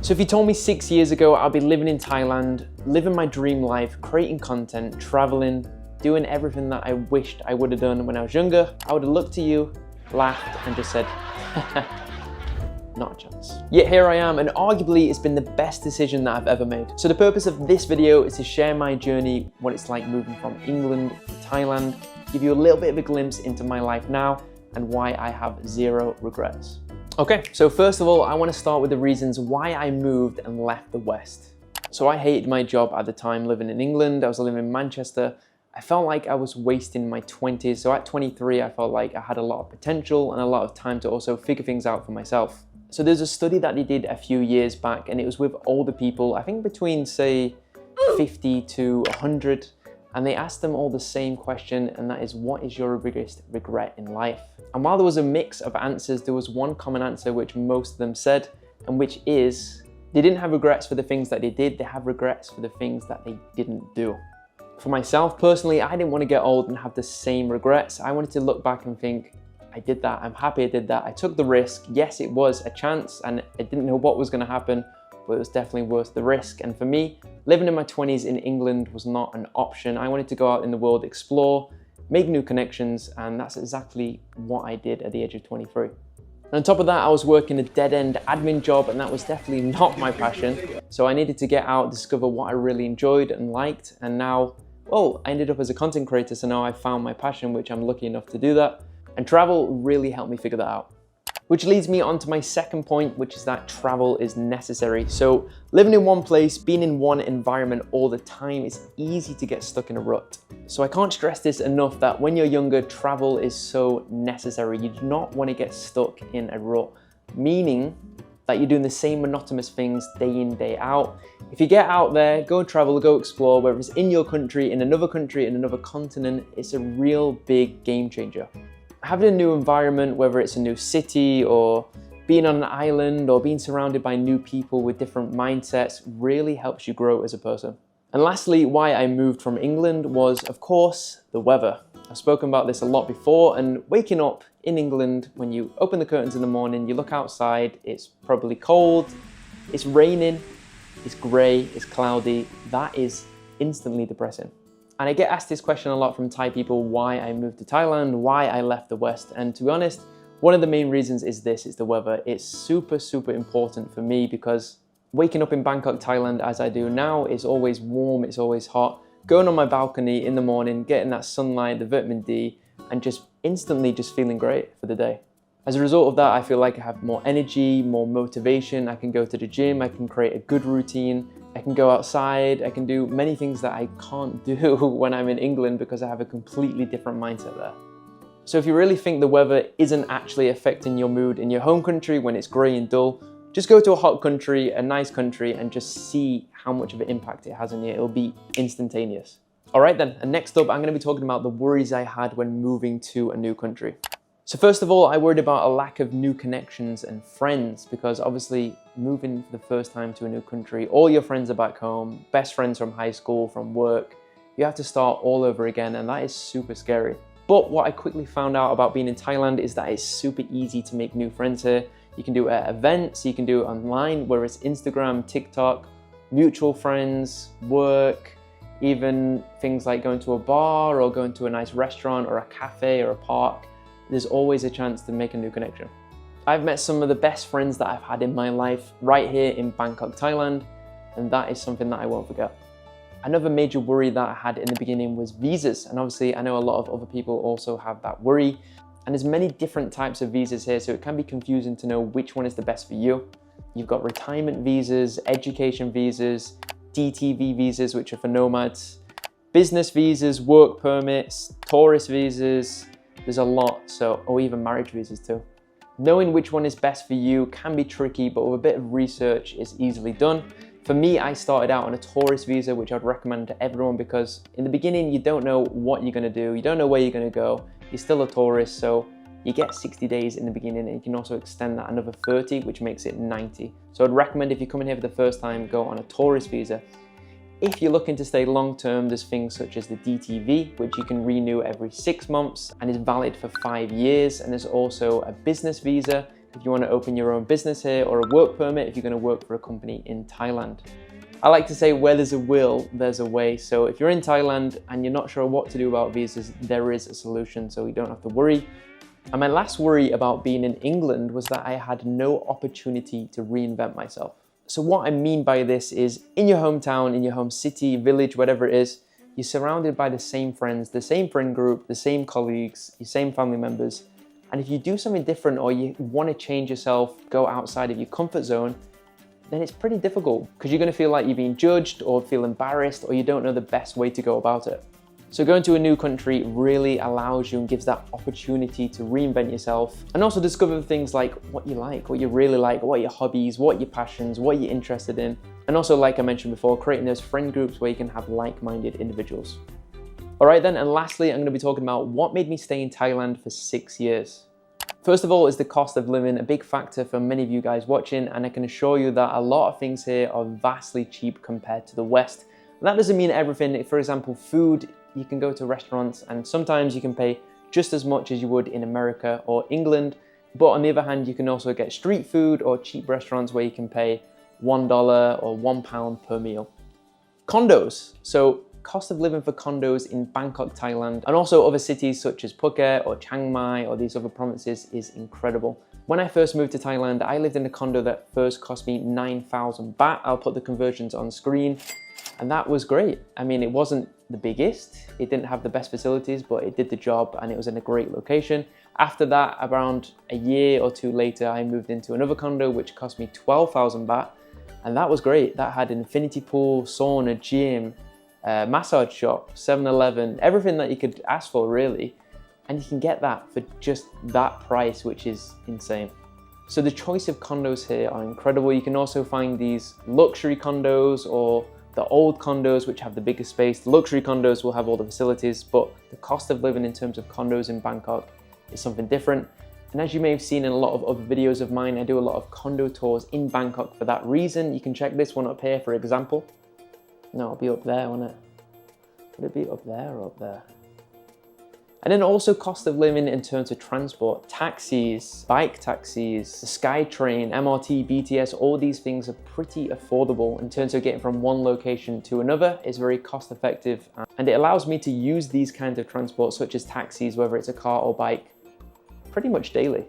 So if you told me 6 years ago I'd be living in Thailand, living my dream life, creating content, traveling, doing everything that I wished I would have done when I was younger, I would have looked to you, laughed and just said, not a chance. Yet here I am, and arguably it's been the best decision that I've ever made. So the purpose of this video is to share my journey, what it's like moving from England to Thailand, give you a little bit of a glimpse into my life now and why I have zero regrets. Okay, so first of all, I want to start with the reasons why I moved and left the West. So I hated my job at the time living in England. I was living in Manchester. I felt like I was wasting my 20s. So at 23, I felt like I had a lot of potential and a lot of time to also figure things out for myself. So there's a study that they did a few years back, and it was with older people, I think between say 50 to 100, and they asked them all the same question, and that is, what is your biggest regret in life? And while there was a mix of answers, there was one common answer which most of them said, and which is, they didn't have regrets for the things that they did, they have regrets for the things that they didn't do. For myself personally, I didn't want to get old and have the same regrets. I wanted to look back and think, I did that, I'm happy I did that, I took the risk. Yes, it was a chance and I didn't know what was going to happen, but it was definitely worth the risk. And for me, living in my 20s in England was not an option. I wanted to go out in the world, explore, make new connections, and that's exactly what I did at the age of 23. And on top of that, I was working a dead-end admin job, and that was definitely not my passion. So I needed to get out, discover what I really enjoyed and liked, and now, well, I ended up as a content creator, so now I found my passion, which I'm lucky enough to do that. And travel really helped me figure that out. Which leads me on to my second point, which is that travel is necessary. So living in one place, being in one environment all the time, is easy to get stuck in a rut. So I can't stress this enough that when you're younger, travel is so necessary. You do not want to get stuck in a rut, meaning that you're doing the same monotonous things day in, day out. If you get out there, go travel, go explore, whether it's in your country, in another continent, it's a real big game changer. Having a new environment, whether it's a new city or being on an island or being surrounded by new people with different mindsets, really helps you grow as a person. And lastly, why I moved from England was, of course, the weather. I've spoken about this a lot before, and waking up in England, when you open the curtains in the morning, you look outside, it's probably cold, it's raining, it's grey, it's cloudy. That is instantly depressing. And I get asked this question a lot from Thai people, why I moved to Thailand, why I left the West. And to be honest, one of the main reasons is this, it's the weather. It's super, super important for me because waking up in Bangkok, Thailand, as I do now, is always warm, it's always hot. Going on my balcony in the morning, getting that sunlight, the vitamin D, and just instantly just feeling great for the day. As a result of that, I feel like I have more energy, more motivation. I can go to the gym, I can create a good routine. I can go outside, I can do many things that I can't do when I'm in England because I have a completely different mindset there. So if you really think the weather isn't actually affecting your mood in your home country when it's grey and dull, just go to a hot country, a nice country, and just see how much of an impact it has on you. It'll be instantaneous. All right then, and next up, I'm gonna be talking about the worries I had when moving to a new country. So first of all, I worried about a lack of new connections and friends because obviously moving for the first time to a new country, all your friends are back home, best friends from high school, from work. You have to start all over again, and that is super scary. But what I quickly found out about being in Thailand is that it's super easy to make new friends here. You can do it at events, you can do it online, whether it's Instagram, TikTok, mutual friends, work, even things like going to a bar or going to a nice restaurant or a cafe or a park. There's always a chance to make a new connection. I've met some of the best friends that I've had in my life right here in Bangkok, Thailand, and that is something that I won't forget. Another major worry that I had in the beginning was visas, and obviously I know a lot of other people also have that worry, and there's many different types of visas here, so it can be confusing to know which one is the best for you. You've got retirement visas, education visas, DTV visas, which are for nomads, business visas, work permits, tourist visas. There's a lot, or even marriage visas too. Knowing which one is best for you can be tricky, but with a bit of research, it's easily done. For me, I started out on a tourist visa, which I'd recommend to everyone because in the beginning, you don't know what you're gonna do. You don't know where you're gonna go. You're still a tourist, so you get 60 days in the beginning, and you can also extend that another 30, which makes it 90. So I'd recommend if you're coming here for the first time, go on a tourist visa. If you're looking to stay long-term, there's things such as the DTV, which you can renew every 6 months and is valid for 5 years. And there's also a business visa, if you want to open your own business here, or a work permit if you're going to work for a company in Thailand. I like to say where there's a will, there's a way. So if you're in Thailand and you're not sure what to do about visas, there is a solution, so you don't have to worry. And my last worry about being in England was that I had no opportunity to reinvent myself. So what I mean by this is, in your hometown, in your home city, village, whatever it is, you're surrounded by the same friends, the same friend group, the same colleagues, your same family members. And if you do something different or you want to change yourself, go outside of your comfort zone, then it's pretty difficult because you're going to feel like you're being judged or feel embarrassed, or you don't know the best way to go about it. So going to a new country really allows you and gives that opportunity to reinvent yourself and also discover things like what you really like, what are your hobbies, what are your passions, what you're interested in. And also, like I mentioned before, creating those friend groups where you can have like-minded individuals. All right then, and lastly, I'm going to be talking about what made me stay in Thailand for 6 years. First of all is the cost of living, a big factor for many of you guys watching, and I can assure you that a lot of things here are vastly cheap compared to the West. And that doesn't mean everything. For example, food, you can go to restaurants and sometimes you can pay just as much as you would in America or England. But on the other hand, you can also get street food or cheap restaurants where you can pay $1 or £1 per meal. Condos. So cost of living for condos in Bangkok, Thailand, and also other cities such as Phuket or Chiang Mai or these other provinces is incredible. When I first moved to Thailand, I lived in a condo that first cost me 9,000 baht. I'll put the conversions on screen. And that was great. I mean, it wasn't the biggest, it didn't have the best facilities, but it did the job and it was in a great location. After that, around a year or two later, I moved into another condo which cost me 12,000 baht. And that was great. That had an infinity pool, sauna, gym, massage shop, 7-Eleven, everything that you could ask for really. And you can get that for just that price, which is insane. So the choice of condos here are incredible. You can also find these luxury condos or the old condos which have the biggest space. The luxury condos will have all the facilities, but the cost of living in terms of condos in Bangkok is something different. And as you may have seen in a lot of other videos of mine, I do a lot of condo tours in Bangkok for that reason. You can check this one up here, for example. No, it'll be up there, won't it? Would it be up there or up there? And then also cost of living in terms of transport, taxis, bike taxis, the SkyTrain, MRT, BTS, all these things are pretty affordable in terms of getting from one location to another. It's very cost effective and it allows me to use these kinds of transport such as taxis, whether it's a car or bike, pretty much daily.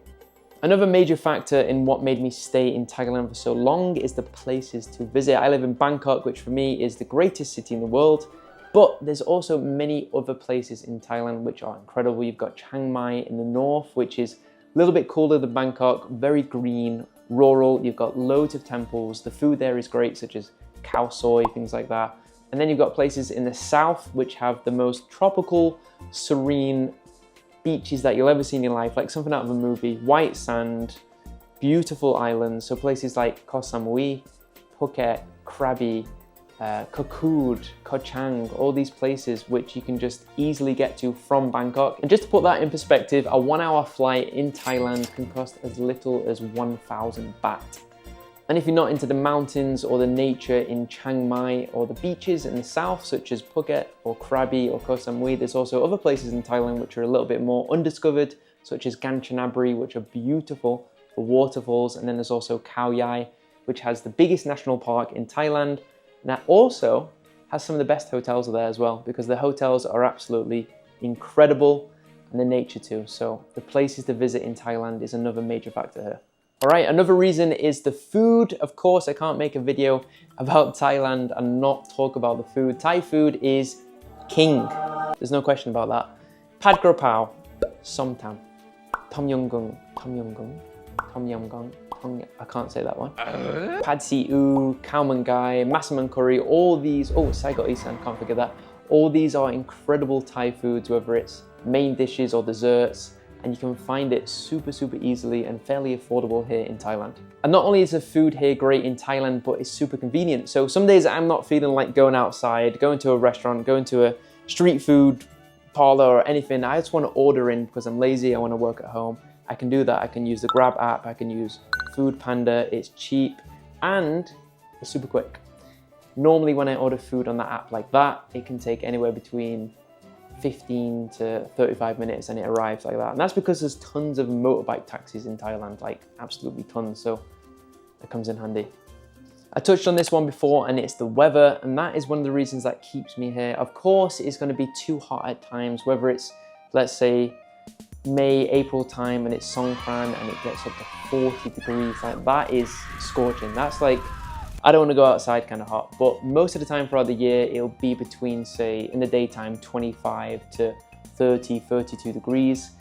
Another major factor in what made me stay in Thailand for so long is the places to visit. I live in Bangkok, which for me is the greatest city in the world. But there's also many other places in Thailand which are incredible. You've got Chiang Mai in the north, which is a little bit cooler than Bangkok, very green, rural. You've got loads of temples. The food there is great, such as khao soi, things like that. And then you've got places in the south which have the most tropical, serene beaches that you'll ever see in your life, like something out of a movie. White sand, beautiful islands. So places like Koh Samui, Phuket, Krabi, Kokood, Koh Chang, all these places which you can just easily get to from Bangkok. And just to put that in perspective, a 1-hour flight in Thailand can cost as little as 1,000 baht. And if you're not into the mountains or the nature in Chiang Mai or the beaches in the south, such as Phuket or Krabi or Koh Samui, there's also other places in Thailand which are a little bit more undiscovered, such as Kanchanaburi, which are beautiful for waterfalls. And then there's also Khao Yai, which has the biggest national park in Thailand. And that also has some of the best hotels there as well, because the hotels are absolutely incredible and the nature too. So the places to visit in Thailand is another major factor here. All right, another reason is the food. Of course, I can't make a video about Thailand and not talk about the food. Thai food is king. There's no question about that. Pad Kra Pao, Som Tam, Tom Yum Gung, Tom Yum Gung, Tom Yum Gung. I can't say that one. Pad See Ew, Khao Man Gai, Massaman Curry, all these, Sai Got Isan, can't forget that. All these are incredible Thai foods, whether it's main dishes or desserts, and you can find it super easily and fairly affordable here in Thailand. And not only is the food here great in Thailand, but it's super convenient. So some days I'm not feeling like going outside, going to a restaurant, going to a street food parlor or anything. I just want to order in because I'm lazy, I want to work at home. I can do that. I can use the Grab app, I can use Food Panda, it's cheap and it's super quick. Normally when I order food on that app like that, it can take anywhere between 15 to 35 minutes and it arrives like that. And that's because there's tons of motorbike taxis in Thailand, like absolutely tons, so it comes in handy. I touched on this one before, and it's the weather, and that is one of the reasons that keeps me here. Of course, it's going to be too hot at times, whether it's, let's say, May, April time and it's Songkran and it gets up to 40 degrees, like that is scorching. That's like, I don't want to go outside kind of hot, but most of the time throughout the year, it'll be between, say, in the daytime, 25 to 30, 32 degrees,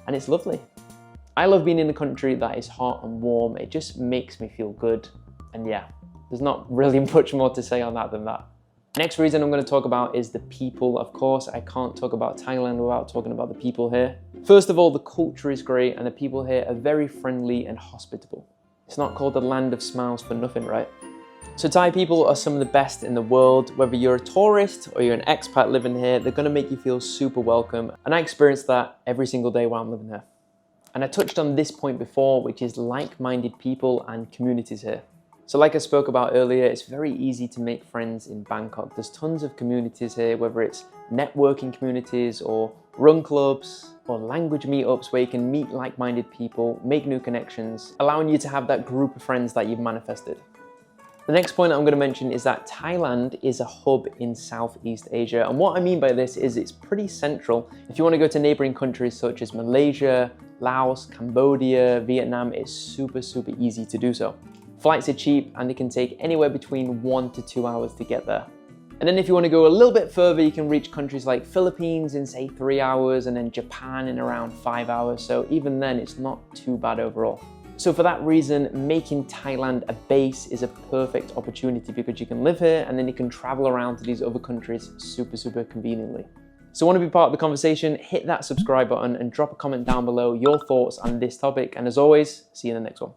and it's lovely. I love being in a country that is hot and warm. It just makes me feel good, and yeah. There's not really much more to say on that than that. Next reason I'm going to talk about is the people. Of course, I can't talk about Thailand without talking about the people here. First of all, the culture is great and the people here are very friendly and hospitable. It's not called the land of smiles for nothing, right? So Thai people are some of the best in the world. Whether you're a tourist or you're an expat living here, they're going to make you feel super welcome. And I experience that every single day while I'm living here. And I touched on this point before, which is like-minded people and communities here. So like I spoke about earlier, it's very easy to make friends in Bangkok. There's tons of communities here, whether it's networking communities or run clubs or language meetups where you can meet like-minded people, make new connections, allowing you to have that group of friends that you've manifested. The next point I'm going to mention is that Thailand is a hub in Southeast Asia. And what I mean by this is it's pretty central. If you want to go to neighboring countries such as Malaysia, Laos, Cambodia, Vietnam, it's super easy to do so. Flights are cheap and they can take anywhere between 1 to 2 hours to get there. And then if you want to go a little bit further, you can reach countries like Philippines in say 3 hours and then Japan in around 5 hours. So even then it's not too bad overall. So for that reason, making Thailand a base is a perfect opportunity because you can live here and then you can travel around to these other countries super conveniently. So want to be part of the conversation, hit that subscribe button and drop a comment down below your thoughts on this topic. And as always, see you in the next one.